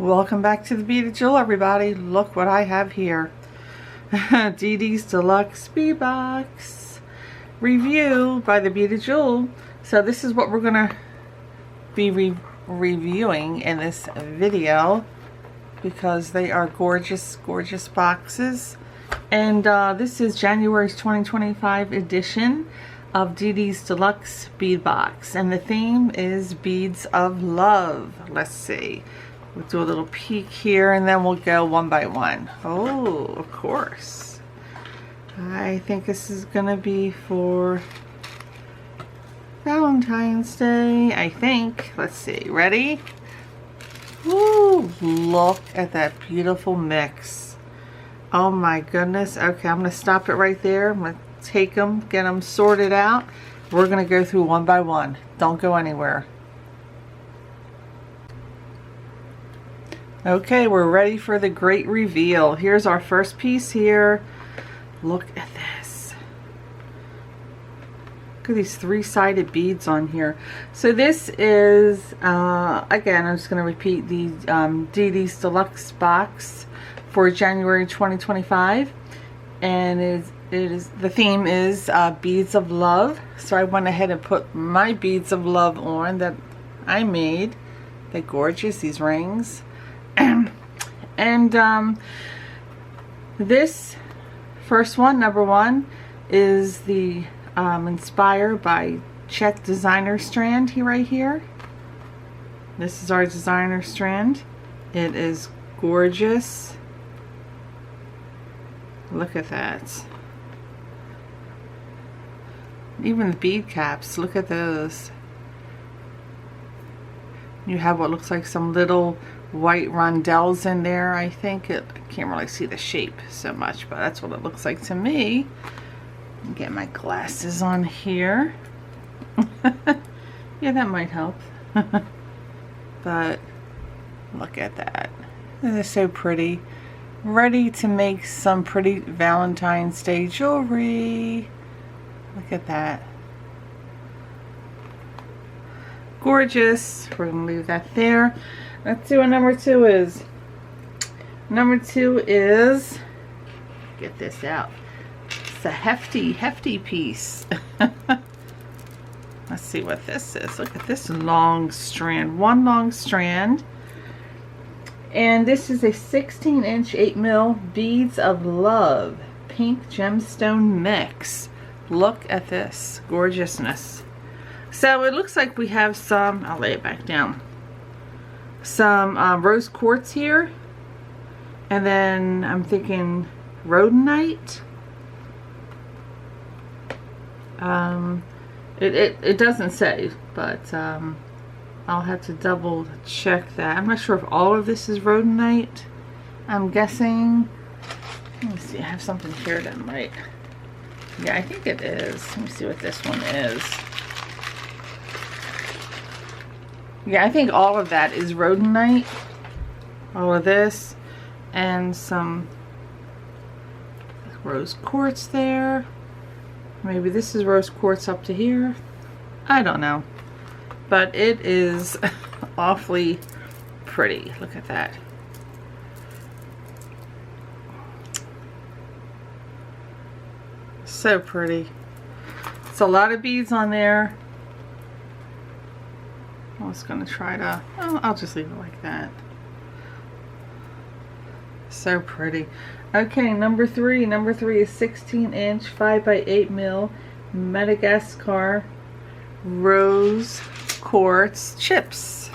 Welcome back to the Beaded Jewel, everybody. Look what I have here. Didi's Deluxe Bead Box review by the Beaded Jewel. So this is what we're gonna be reviewing in this video because they are gorgeous, gorgeous boxes. And this is January's 2025 edition of Didi's Deluxe Bead Box, and the theme is Beads of Love. Let's see. We'll do a little peek here and then we'll go one by one. Oh, of course. I think this is gonna be for Valentine's Day, I think. Let's see, ready? Ooh, look at that beautiful mix. Oh my goodness. Okay, I'm gonna stop it right there. I'm gonna take them, get them sorted out. We're gonna go through one by one. Don't go anywhere. Okay, we're ready for the great reveal. Here's our first piece here. Look at this. Look at these three-sided beads on here. So this is, again, I'm just going to repeat the Didi's Deluxe box for January 2025. And it is the theme is Beads of Love. So I went ahead and put my Beads of Love on that I made. They're gorgeous, these rings. And this first one, number one, is the inspired by Check Designer strand here, right here. This is our designer strand. It is gorgeous. Look at that. Even the bead caps, look at those. You have what looks like some little white rondelles in there. I can't really see the shape so much, but that's what it looks like to me. Get my glasses on here. Yeah, that might help. But look at that. They're so pretty. Ready to make some pretty Valentine's Day jewelry. Look at that. Gorgeous. We're gonna leave that there. Let's see what number two is. Number two is, get this out. It's a hefty piece. Let's see what this is. Look at this long strand. One long strand. And this is a 16-inch 8mm Beads of Love pink gemstone mix. Look at this gorgeousness. So it looks like we have some, I'll lay it back down, some Rose Quartz here, and then I'm thinking Rhodonite. It doesn't say, but I'll have to double check that. I'm not sure if all of this is Rhodonite. I'm guessing. Let me see, I have something here that might, yeah, I think it is. Let me see what this one is. Yeah, I think all of that is Rhodonite. All of this. And some Rose Quartz there. Maybe this is Rose Quartz up to here. I don't know. But it is awfully pretty. Look at that. So pretty. It's a lot of beads on there. I was going to try to, oh, I'll just leave it like that. So pretty. Okay, number three. Number three is 16-inch 5x8mm Madagascar Rose Quartz chips.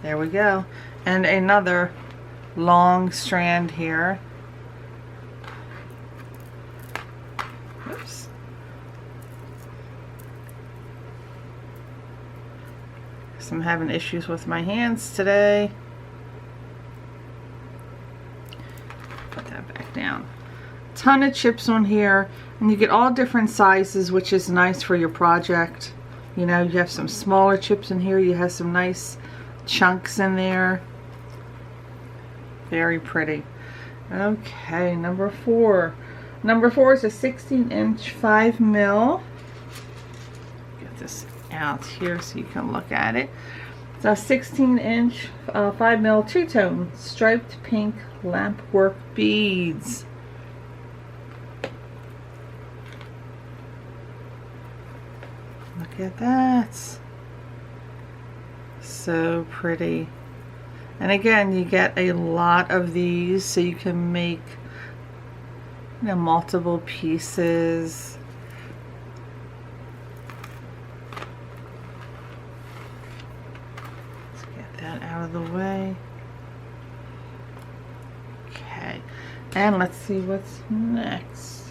There we go. And another long strand here. Oops. I'm having issues with my hands today. Put that back down. Ton of chips on here, and you get all different sizes, which is nice for your project. You know, you have some smaller chips in here, you have some nice chunks in there. Very pretty. Okay, number four. Number four is a 16-inch 5mm. Get this out here so you can look at it. It's a 16-inch, 5mm two-tone striped pink lampwork beads. Look at that. So pretty. And again, you get a lot of these, so you can make, you know, multiple pieces. Let's get that out of the way. Okay, and let's see what's next.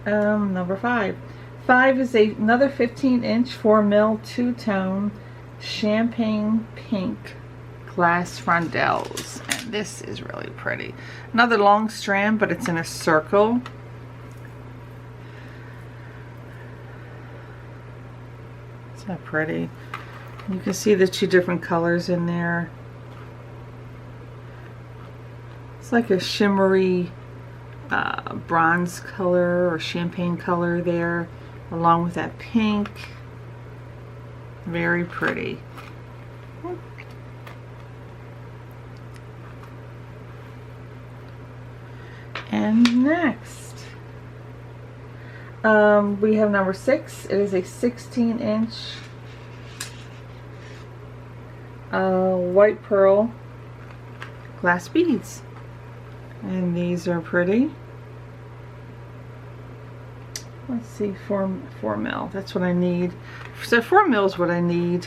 Number 5. 5 is another 15-inch 4mm two-tone champagne pink glass frondelles, and this is really pretty. Another long strand, but it's in a circle. Isn't that pretty? You can see the 2 different colors in there. It's like a shimmery bronze color or champagne color there, along with that pink. Very pretty. And next, we have number 6. It is a 16-inch white pearl glass beads, and these are pretty. Let's see, 4mm. That's what I need. So 4mm is what I need.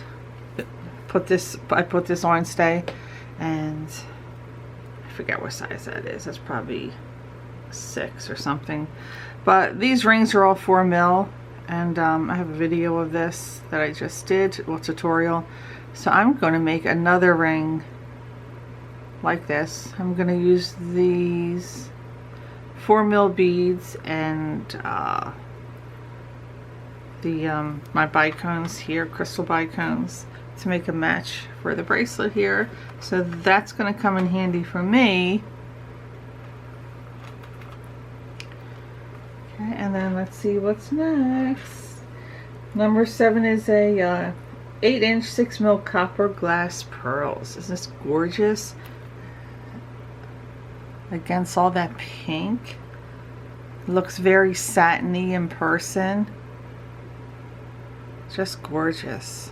I put this on stay, and I forget what size that is. That's probably 6 or something. But these rings are all 4mm, and I have a video of this that I just did, a little tutorial. So I'm going to make another ring like this. I'm going to use these 4mm beads and my bicones here, crystal bicones, to make a match for the bracelet here. So that's going to come in handy for me. Okay, and then let's see what's next. Number 7 is a 8-inch 6mm copper glass pearls. Isn't this gorgeous? Against all that pink. Looks very satiny in person. Just gorgeous.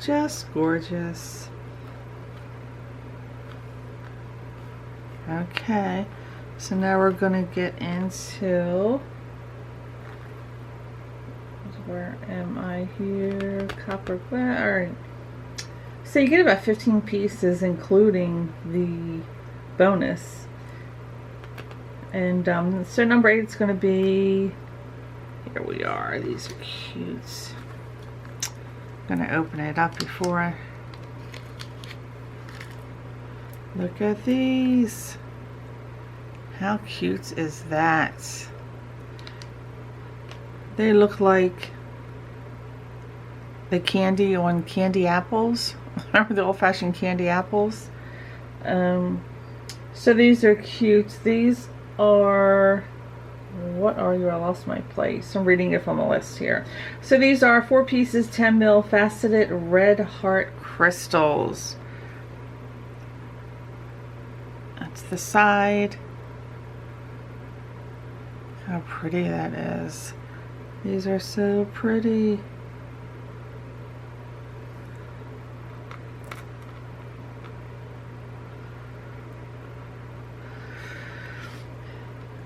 Just gorgeous. Okay, so now we're going to get into, where am I here? Copper glass. Alright. So you get about 15 pieces, including the bonus. And so number 8 is going to be, here we are. These are cute. I'm going to open it up before I look at these. How cute is that? They look like the candy on candy apples. Remember the old-fashioned candy apples? So these are cute. These are, what are you? I lost my place. I'm reading it from a list here. So these are 4 pieces, 10mm faceted red heart crystals. That's the side. How pretty that is. These are so pretty.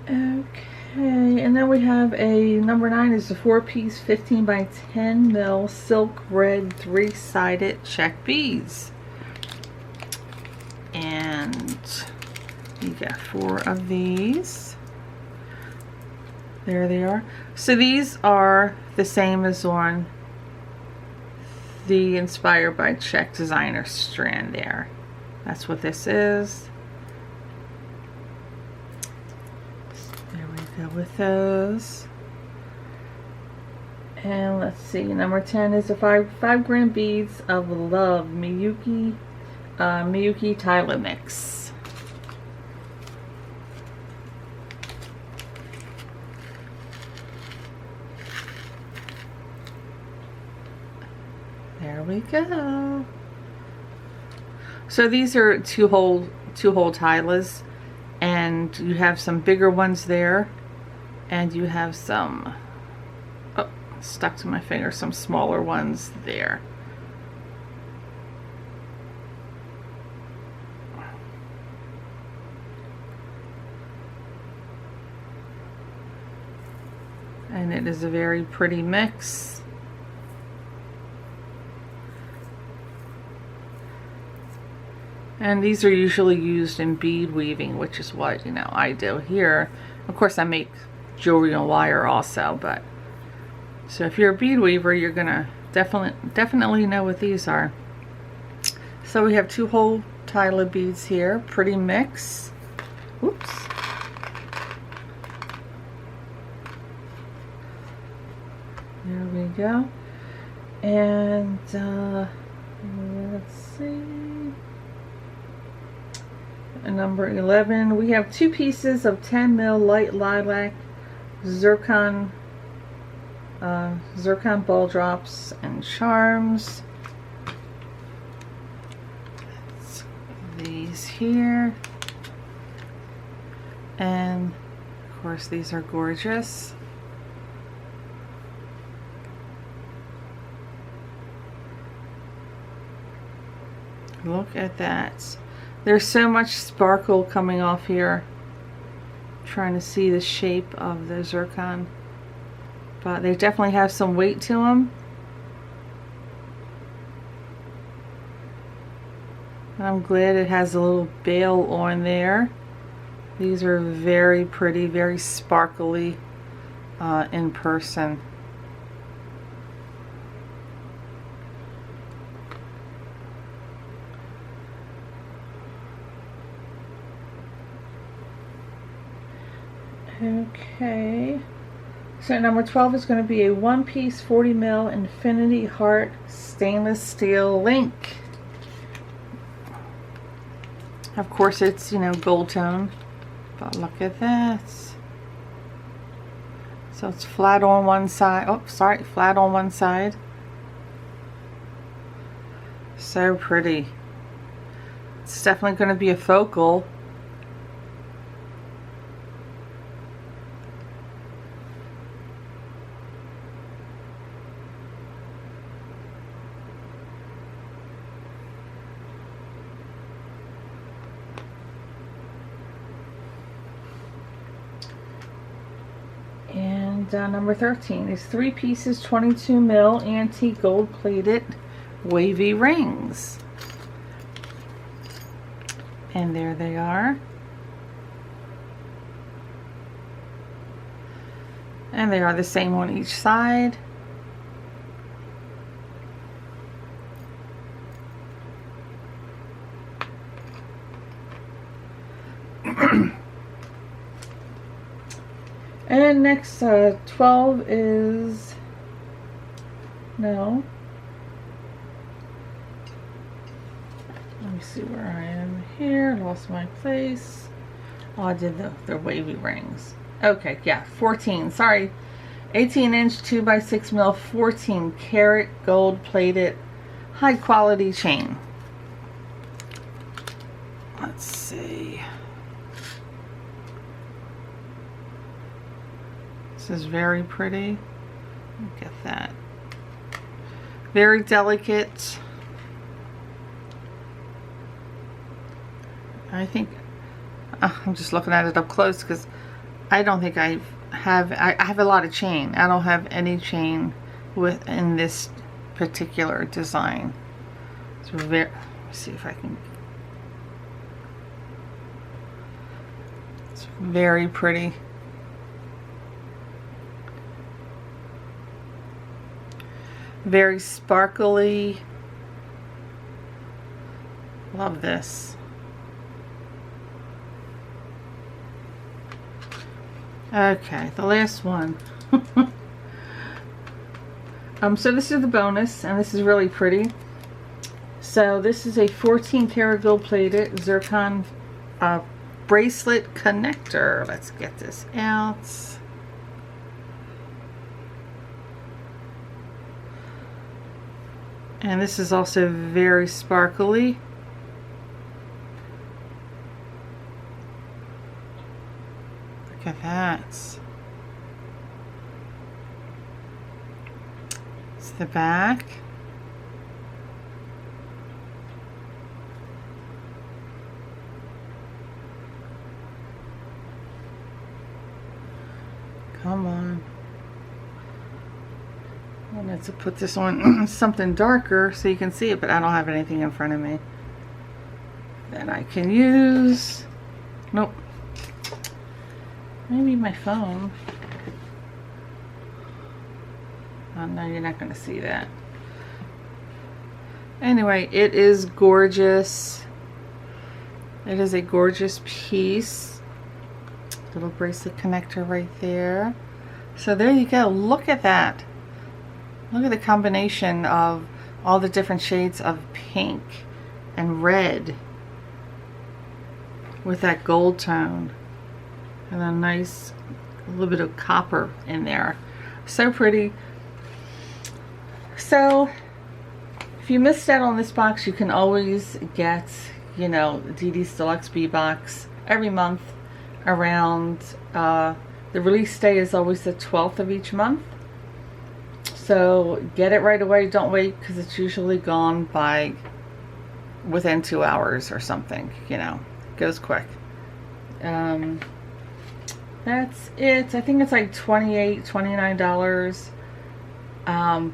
Okay, and then we have a number 9 is a 4-piece 15 by 10mm silk red 3-sided check beads. And you get 4 of these. There they are. So these are the same as on the Inspired by Check Designer strand there. That's what this is. There we go with those. And let's see, number 10 is the 5 gram beads of love Miyuki Tyler mix. There we go. So these are two-hole Tylas, and you have some bigger ones there, and you have some, oh, stuck to my finger, some smaller ones there. And it is a very pretty mix. And these are usually used in bead weaving, which is what, you know, I do here. Of course, I make jewelry on wire also, but so if you're a bead weaver, you're gonna definitely know what these are. So we have 2-hole Tyla beads here, pretty mix. Oops. There we go. And let's see. Number 11, we have 2 pieces of 10 mil light lilac zircon ball drops and charms. These here, and of course these are gorgeous. Look at that. There's so much sparkle coming off here. I'm trying to see the shape of the zircon, but they definitely have some weight to them. I'm glad it has a little bail on there. These are very pretty, very sparkly in person. Okay, so number 12 is going to be a 1-piece 40 mil Infinity Heart stainless steel link. Of course it's, you know, gold tone, but look at that. So it's flat on one side. Oh, sorry, flat on one side. So pretty. It's definitely going to be a focal. Number 13 is 3 pieces 22 mil antique gold plated wavy rings, and there they are, and they are the same on each side. And next 12 is, no, let me see where I am here, lost my place. Oh, I did the wavy rings. Okay, yeah, 14, sorry, 18-inch 2x6 mil 14 karat gold plated high quality chain. Let's see. This is very pretty. Look at that. Very delicate. I think I'm just looking at it up close because I don't think I have a lot of chain. I don't have any chain in this particular design. It's very, let's see if I can. It's very pretty. Very sparkly. Love this. Okay, the last one. So this is the bonus, and this is really pretty. So this is a 14 karat gold plated zircon bracelet connector. Let's get this out. And this is also very sparkly. Look at that. It's the back. Come on. I wanted to put this on something darker so you can see it, but I don't have anything in front of me that I can use. Nope. Maybe my phone. Oh no, you're not going to see that. Anyway, it is gorgeous. It is a gorgeous piece. Little bracelet connector right there. So there you go. Look at that. Look at the combination of all the different shades of pink and red with that gold tone and a nice little bit of copper in there. So pretty. So if you missed out on this box, you can always get, you know, Didi's Deluxe Bead Box every month around the release day is always the 12th of each month. So get it right away. Don't wait, because it's usually gone by within 2 hours or something. You know, it goes quick. That's it. I think it's like $28, $29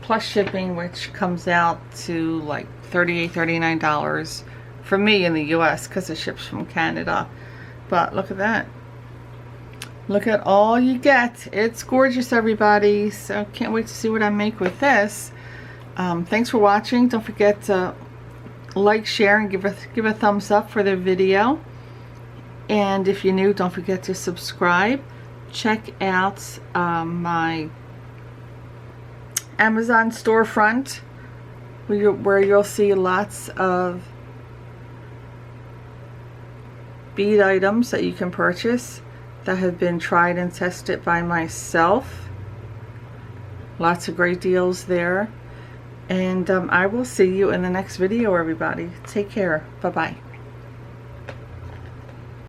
plus shipping, which comes out to like $38, $39 for me in the US because it ships from Canada. But look at that. Look at all you get. It's gorgeous, everybody. So can't wait to see what I make with this. Thanks for watching. Don't forget to like, share, and give a thumbs up for the video. And if you're new, don't forget to subscribe. Check out my Amazon storefront where you'll see lots of bead items that you can purchase that have been tried and tested by myself. Lots of great deals there. And I will see you in the next video, everybody. Take care. Bye-bye.